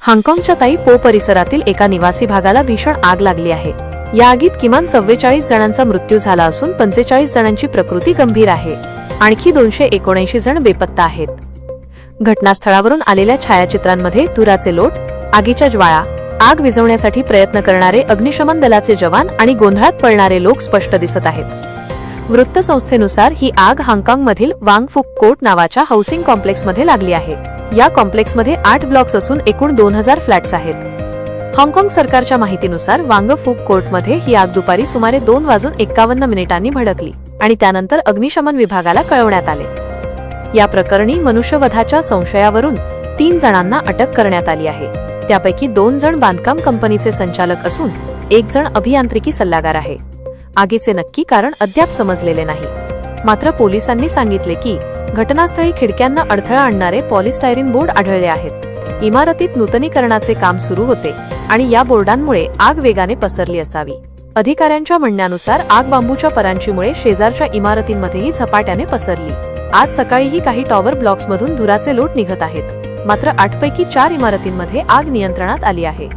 हाँगकाँगच्या ताई पो परिसरातील एका निवासी भागाला भीषण आग लागली आहे। या आगीत किमान 44 जणांचा मृत्यू झाला असून 45 जणांची प्रकृती गंभीर आहे। आणखी 279 जण बेपत्ता आहेत। घटनास्थळावरून आलेल्या छायाचित्रांमध्ये धुराचे लोट, आगीच्या ज्वाळा, आग विझवण्यासाठी प्रयत्न करणारे अग्निशमन दलाचे जवान आणि गोंधळात पडणारे लोक स्पष्ट दिसत आहेत। वृत्तसंस्थेनुसार ही आग हाँगकाँगमधील वांग फुक कोर्ट नावाच्या हाऊसिंग कॉम्प्लेक्समध्ये लागली आहे। या कॉम्प्लेक्समध्ये 8 ब्लॉक्स असून एकूण 2000 फ्लॅट्स आहेत। हाँगकाँग सरकारच्या माहितीनुसार वांग फुक कोर्टमध्ये ही आग दुपारी सुमारे 2:51 भडकली आणि त्यानंतर अग्निशमन विभागाला कळवण्यात आले। या प्रकरणी मनुष्यवधाच्या संशयावरून 3 जणांना अटक करण्यात आली आहे। त्यापैकी 2 जण बांधकाम कंपनीचे संचालक असून 1 जण अभियांत्रिकी सल्लागार आहे। आगीचे नक्की कारण अद्याप समजलेले नाही। मात्र पोलिसांनी सांगितले की घटनास्थळी खिडक्यांना अडथळा आणणारे पॉलिस्टायरीन बोर्ड आढळले आहेत। इमारतीत नूतनीकरणाचे काम सुरू होते आणि या बोर्डांमुळे आग वेगाने पसरली असावी। अधिकाऱ्यांच्या म्हणण्यानुसार आग बांबूच्या परांचीमुळे शेजारच्या इमारतींमध्येही झपाट्याने पसरली। आज सकाळीही काही टॉवर ब्लॉक्समधून धुराचे लोट निघत आहेत। मात्र 8 पैकी 4 इमारतींमध्ये आग नियंत्रणात आली आहे।